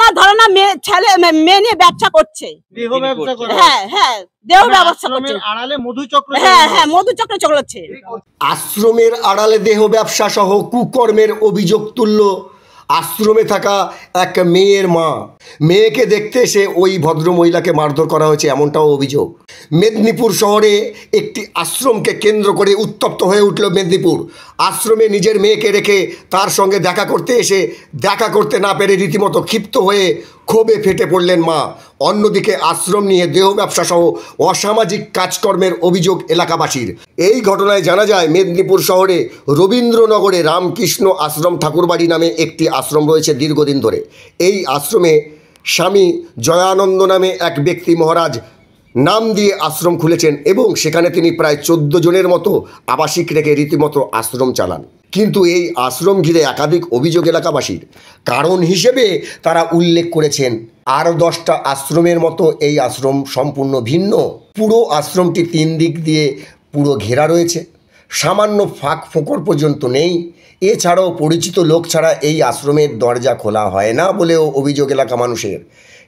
আমার ধারণা ছেলে মেয়ে নিয়ে ব্যবসা করছে, হ্যাঁ হ্যাঁ দেহ ব্যবসা করছে, আড়ালে মধুচক্র, হ্যাঁ হ্যাঁ মধুচক্র চলছে। আশ্রমের আড়ালে দেহ ব্যবসা সহ কুকর্মের অভিযোগ তুলল আশ্রমে থাকা এক মেয়ের মা। মেয়েকে দেখতে এসে ওই ভদ্রমহিলাকে মারধর করা হয়েছে এমনটাও অভিযোগ। মেদিনীপুর শহরে একটি আশ্রমকে কেন্দ্র করে উত্তপ্ত হয়ে উঠল মেদিনীপুর। আশ্রমে নিজের মেয়েকে রেখে তার সঙ্গে দেখা করতে এসে দেখা করতে না পেরে রীতিমতো ক্ষিপ্ত হয়ে ক্ষোভে ফেটে পড়লেন মা। অন্যদিকে আশ্রম নিয়ে দেহ ব্যবসা সহ অসামাজিক কাজকর্মের অভিযোগ এলাকাবাসীর। এই ঘটনায় জানা যায় মেদিনীপুর শহরে রবীন্দ্রনগরে রামকৃষ্ণ আশ্রম ঠাকুরবাড়ি নামে একটি আশ্রম রয়েছে দীর্ঘদিন ধরে। এই আশ্রমে স্বামী জয়ানন্দ নামে এক ব্যক্তি মহারাজ নাম দিয়ে আশ্রম খুলেছেন এবং সেখানে তিনি প্রায় 14 জনের মতো আবাসিক রেখে রীতিমতো আশ্রম চালান। কিন্তু এই আশ্রম ঘিরে একাধিক অভিযোগ এলাকাবাসীর। কারণ হিসেবে তারা উল্লেখ করেছেন আরও 10টা আশ্রমের মতো এই আশ্রম সম্পূর্ণ ভিন্ন। পুরো আশ্রমটি 3 দিক দিয়ে পুরো ঘেরা রয়েছে, সামান্য ফাঁক ফোকর পর্যন্ত নেই। এছাড়াও পরিচিত লোক ছাড়া এই আশ্রমের দরজা খোলা হয় না বলেও অভিযোগ এলাকা মানুষের।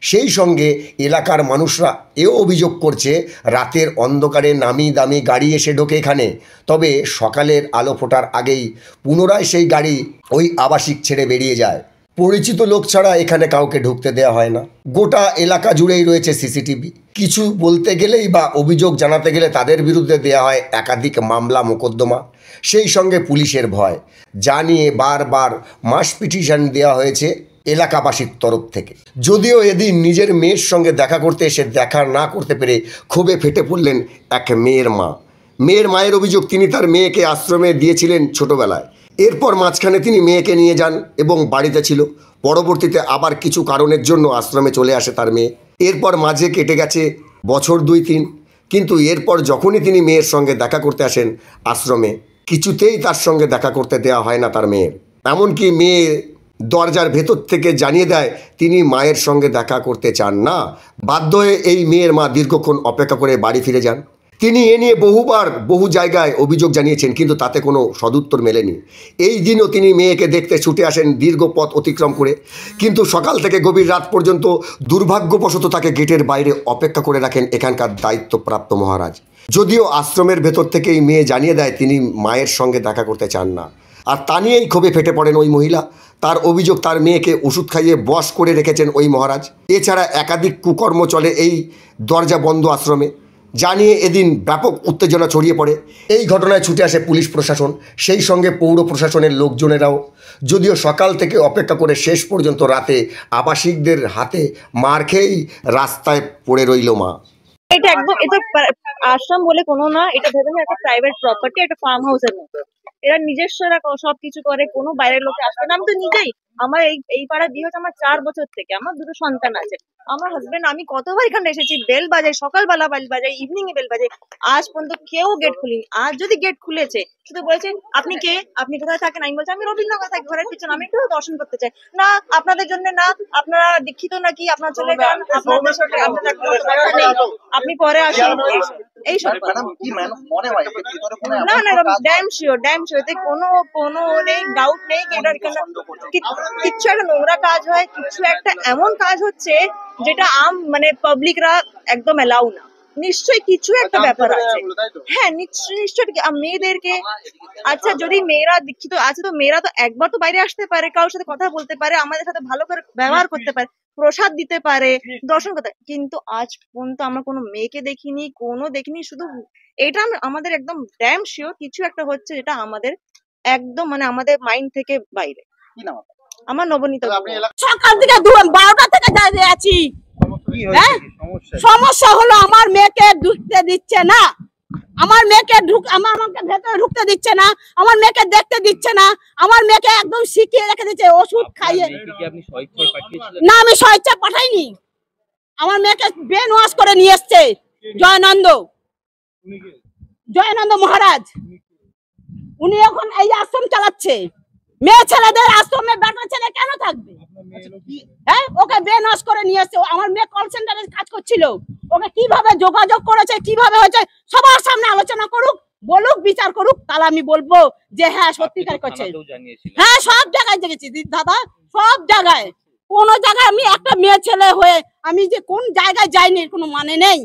সেই সঙ্গে এলাকার মানুষরা এও অভিযোগ করছে রাতের অন্ধকারে নামি দামি গাড়ি এসে ঢোকে এখানে, তবে সকালের আলো ফোটার আগেই পুনরায় সেই গাড়ি ওই আবাসিক ছেড়ে বেরিয়ে যায়। পরিচিত লোক ছাড়া এখানে কাউকে ঢুকতে দেওয়া হয় না। গোটা এলাকা জুড়েই রয়েছে সিসিটিভি। কিছু বলতে গেলেই বা অভিযোগ জানাতে গেলে তাদের বিরুদ্ধে দেওয়া হয় একাধিক মামলা মোকদ্দমা, সেই সঙ্গে পুলিশের ভয়, যা নিয়ে বারবার মাস পিটিশন দেওয়া হয়েছে এলাকাবাসীর তরফ থেকে। যদিও এদিন নিজের মেয়ের সঙ্গে দেখা করতে এসে দেখা না করতে পেরে ক্ষোভে ফেটে পড়লেন এক মেয়ের মা। মেয়ের মায়ের অভিযোগ তিনি তার মেয়েকে আশ্রমে দিয়েছিলেন ছোটোবেলায়, এরপর মাঝখানে তিনি মেয়েকে নিয়ে যান এবং বাড়িতে ছিল। পরবর্তীতে আবার কিছু কারণের জন্য আশ্রমে চলে আসে তার মেয়ে। এরপর মাঝে কেটে গেছে বছর 2-3, কিন্তু এরপর যখনই তিনি মেয়ের সঙ্গে দেখা করতে আসেন আশ্রমে, কিছুতেই তার সঙ্গে দেখা করতে দেওয়া হয় না তার মেয়ের। এমনকি মেয়ে দরজার ভেতর থেকে জানিয়ে দেয় তিনি মায়ের সঙ্গে দেখা করতে চান না। বাধ্য হয়ে এই মেয়ের মা দীর্ঘক্ষণ অপেক্ষা করে বাড়ি ফিরে যান। তিনি এ নিয়ে বহুবার বহু জায়গায় অভিযোগ জানিয়েছেন, কিন্তু তাতে কোনো সদুত্তর মেলেনি। এই দিনও তিনি মেয়েকে দেখতে ছুটে আসেন দীর্ঘ পথ অতিক্রম করে, কিন্তু সকাল থেকে গভীর রাত পর্যন্ত দুর্ভাগ্যবশত তাকে গেটের বাইরে অপেক্ষা করে রাখেন এখানকার দায়িত্বপ্রাপ্ত মহারাজ। যদিও আশ্রমের ভেতর থেকেই মেয়ে জানিয়ে দেয় তিনি মায়ের সঙ্গে দেখা করতে চান না, আর তা নিয়েই ক্ষোভে ফেটে পড়েন ওই মহিলা। তার অভিযোগ তার মেয়েকে ওষুধ খাইয়ে বশ করে রেখেছেন ওই মহারাজ। এছাড়া একাধিক কুকর্ম চলে এই দরজা বন্ধ আশ্রমে, যা নিয়ে এদিন ব্যাপক উত্তেজনা ছড়িয়ে পড়ে। এই ঘটনায় ছুটে আসে পুলিশ প্রশাসন, সেই সঙ্গে পৌর প্রশাসনের লোকজনেরাও। যদিও সকাল থেকে অপেক্ষা করে শেষ পর্যন্ত রাতে আবাসিকদের হাতে মার খেয়েই রাস্তায় পড়ে রইল মা। এটা একদম, এটা আশ্রম বলে কোনো না, এটা ধরে একটা প্রাইভেট প্রপার্টি, একটা ফার্ম হাউসের মতো। এরা নিজস্বরা সবকিছু করে, কোনো বাইরের লোকে আসবে না। আমি তো নিজেই, আমার এই পাড়ায় বিয়ে হচ্ছে আমার 4 বছর থেকে, আমার 2টো সন্তান আছে। আমার হাজবেন্ড, আমি কতবার এখানে এসেছি, বেল বাজাই, সকালবেলা বেল বাজাই, ইভিনিং এ বেল বাজাই, আজ পর্যন্ত কেউ গেট খুলিনি। আজ যদি গেট খুলেছে, শুধু বলেছে আপনি কে, আপনি কোথায় থাকেন। আমি বলছি আমি রবীন্দ্রনগর থাকি, ঘরের পিছনে, আমি একটু দর্শন করতে চাই। না, আপনাদের জন্য না, আপনারা দীক্ষিত নাকি, আপনার চলে যান, আপনাদের সাথে আপনাদের কোনো কথা নেই, আপনি পরে আসুন, এইসব না না ড্যাম শিওর এতে কোনো নেই, ডাউট নেই। কিছু একটা নোংরা কাজ হয়, কিছু একটা এমন কাজ হচ্ছে যেটা মানে পাবলিকরা একদম এলাউ না। নিশ্চয়ই কিছু একটা ব্যাপার আছে। হ্যাঁ নিশ্চয়ই মেয়েদেরকে, আচ্ছা যদি মেয়েরা দীক্ষিত আছে তো মেয়েরা তো একবার তো বাইরে আসতে পারে, কারোর সাথে কথা বলতে পারে, আমাদের সাথে ভালো করে ব্যবহার করতে পারে, প্রসাদ দিতে পারে, দর্শন করতে। কিন্তু আজ পর্যন্ত আমরা কোনো মেয়েকে দেখিনি, শুধু এটা আমাদের একদম ড্যাম শিওর কিছু একটা হচ্ছে যেটা আমাদের একদম মানে আমাদের মাইন্ড থেকে বাইরে। আমার নবনীতা। সকাল থেকে 12টা থেকে দাঁড়িয়ে আছি। সমস্যা হলো আমার মেয়েকে ঢুকতে দিচ্ছে না, আমার মেয়েকে আমাকে ভেতরে ঢুকতে দিচ্ছে না, আমার মেয়েকে দেখতে দিচ্ছে না, আমার মেয়েকে একদম শিখিয়ে রেখে দিচ্ছে ওষুধ খাইয়ে। না আমি স্বেচ্ছায় পাঠাইনি, আমার মেয়েকে ব্রেন ওয়াশ করে নিয়ে এসছে জয়ানন্দ মহারাজ। উনি এখন এই আশ্রম চালাচ্ছে। মেয়ে ছেলেদের আশ্রমে বেটা ছেলে কেন থাকবে? হ্যাঁ, ওকে ব্রেন ওয়াশ করে নিয়ে এসছে। আমার মেয়ে কল সেন্টারে কাজ করছিল, ওকে কিভাবে যোগাযোগ করেছে, কিভাবে হয়েছে সবার সামনে আলোচনা করুক, বলুক, বিচার করুক, তাহলে আমি বলবো যে হ্যাঁ সত্যিকার করছে। হ্যাঁ সব জায়গায় দেখেছি দাদা, সব জায়গায় কোন জায়গায় আমি একটা মেয়ে ছেলে হয়ে আমি যে কোন জায়গায় যাইনি কোনো মানে নেই।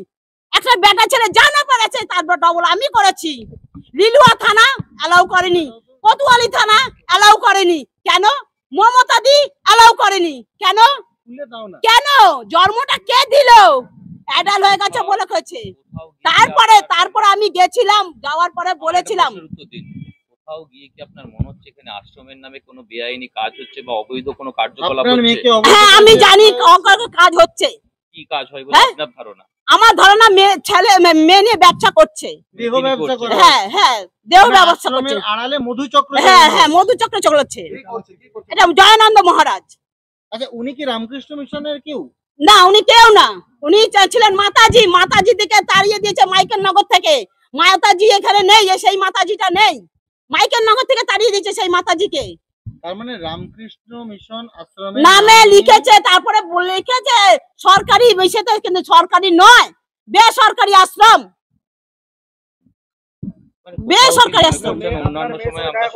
একটা বেটা ছেলে যা না পেরেছে তারপর ডবল আমি করেছি। লিলুয়া থানা অ্যালাউ করেনি, কোতোয়ালি থানা অ্যালাউ করেনি, কেন? মমতা দি অ্যালাউ করেনি, কেন? কেন? জন্মটা কে দিল? অ্যাডাল হয়ে গেছে বলে কইছে। তারপরে আমি গেছিলাম, যাওয়ার পরে বলেছিলাম কোথাও গিয়ে কি আপনার মনে হচ্ছে এখানে আশ্রমের নামে কোনো বেআইনি কাজ হচ্ছে বা অবৈধ কোনো কার্যকলাপ হচ্ছে? হ্যাঁ আমি জানি কাজ হচ্ছে। কি কাজ হয় বলে আপনার ধারণা? আমার ধারণা মেয়ে নিয়ে ব্যবসা করছে। দেহ ব্যবসা করে? হ্যাঁ হ্যাঁ দেহ ব্যবসা করছে। আড়ালে মধুচক্র? হ্যাঁ হ্যাঁ মধুচক্র চলছে। এটা জয়ানন্দ মহারাজ। আচ্ছা উনি কি রামকৃষ্ণ মিশনের কেউ? না উনি কেউ না, উনি ছিলেন মাতাজি। মাতাজি থেকে তাড়িয়ে দিয়েছে মাইকেল নগর থেকে। মাতাজি এখানে নেই, সেই মাতাজিটা নেই। মাইকেল নগর থেকে তাড়িয়ে দিয়েছে সেই মাতাজিকে। তার মানে রামকৃষ্ণ মিশন আশ্রমে নামে লিখেছে, তারপরে লিখেছে সরকারি বিষয়তে, কিন্তু সরকারি নয়, বেসরকারি আশ্রম। বেসরকারি আশ্রম। অন্যান্য সময় আমরা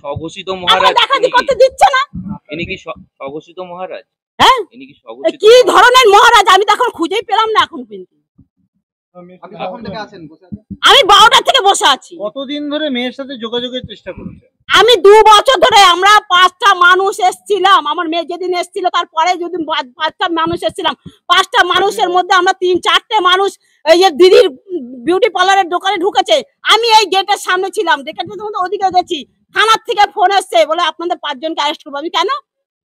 স্বঘোষিত মহারাজ দেখাতে করতে দিচ্ছে না। ইনি কি স্বঘোষিত মহারাজ? হ্যাঁ ইনি কি স্বঘোষিত? কি ধরনের মহারাজ আমি তো এখন খুঁজেই পেলাম না এখন পর্যন্ত। আমি 12টা থেকে বসে আছি। কতদিন ধরে মেয়ের সাথে যোগাযোগের চেষ্টা করছেন? আমি 2 বছর ধরে। আমরা 5টা মানুষ এসেছিলাম, আমার মেয়ে যেদিন এসেছিল তারপরে যদি 5টা মানুষ এসেছিলাম। 5টা মানুষের মধ্যে আমরা 3-4টে মানুষ এই যে দিদির বিউটি পার্লারের দোকানে ঢুকেছে। আমি এই গেটের সামনে ছিলাম, গেটের মধ্যে ওদিকে গেছি। থানার থেকে ফোন এসছে, বলে আপনাদের 5 জনকে অ্যারেস্ট করবো। আমি কেন,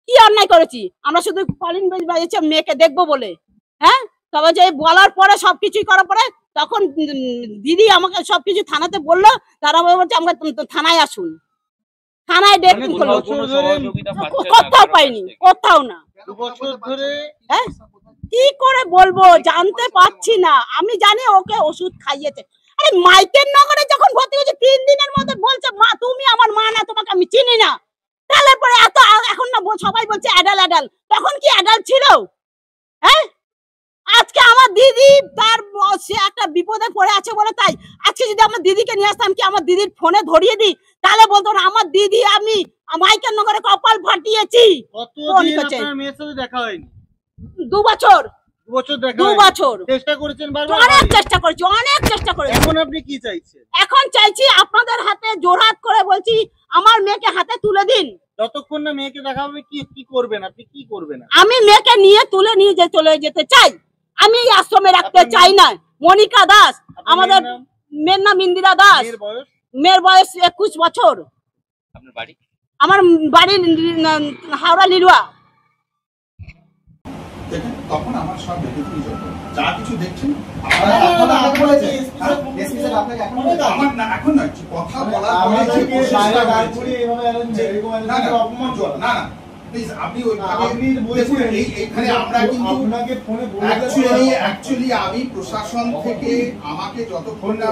কি অন্যায় করেছি? আমরা শুধু কলিং বেল বাজিয়েছি মেয়েকে দেখবো বলে। হ্যাঁ তবে যে বলার পরে সবকিছুই করার পরে তখন দিদি আমাকে সবকিছু থানাতে বললো। তারা বলছে আমরা থানায় আসুন। থানায় ডেট করলো, কোথাও পাইনি, কোথাও না। 2 বছর ধরে হ্যাঁ কি করে বলবো, জানতে পারছি না। আমি জানি ওকে ওষুধ খাইয়েছে। আরে মাইকেল নগরে যখন ভর্তি হয়েছে 3 দিনের মধ্যে বলছে মা তুমি আমার মা না, তোমাকে আমি চিনি না। তাহলে পরে এত এখন না সবাই বলছে অ্যাডাল। তখন কি অ্যাডাল ছিল? হ্যাঁ আজকে আমার দিদি তার সে একটা বিপদে পড়ে আছে বলে তাই আজকে যদি আমার দিদিকে নিয়ে আসতাম, কি আমার দিদির ফোনে ধরিয়ে দিই, তাহলে বলতো না আমার দিদি আমি মাইকেল নগরে কপাল ফাটিয়েছি। কতদিন আপনার মেয়ের সাথে দেখা হয়নি? 2 বছর। 2 বছর দেখা 2 বছর চেষ্টা করেছেন বারবার? অনেক চেষ্টা করেছি, অনেক চেষ্টা করেছি। এখন আপনি কি চাইছেন? এখন চাইছি আপনাদের হাতে জোরহাত করে বলছি আমার মেয়েকে হাতে তুলে দিন। যতক্ষণ না মেয়েকে দেখা হবে কি করবেন আপনি? কি করবেন? আমি মেয়েকে নিয়ে তুলে নিয়ে চলে যেতে চাই। আমি এই আশ্রমে রাখতে চাই না। মনিকা দাস আমাদের মেয়ের নাম ইন্দিরা দাস। মেয়ের বয়স 21 বছর। আপনার বাড়ি? আমার বাড়ি হাওড়া লিলুয়া। দেখেন তখন আমার সব দেখে যা কিছু দেখছেন এখন নয় কথা বলার না প্লিজ আপনি এইখানে আমরা কিন্তু অ্যাকচুয়ালি আমি প্রশাসন থেকে আমাকে যতক্ষণ না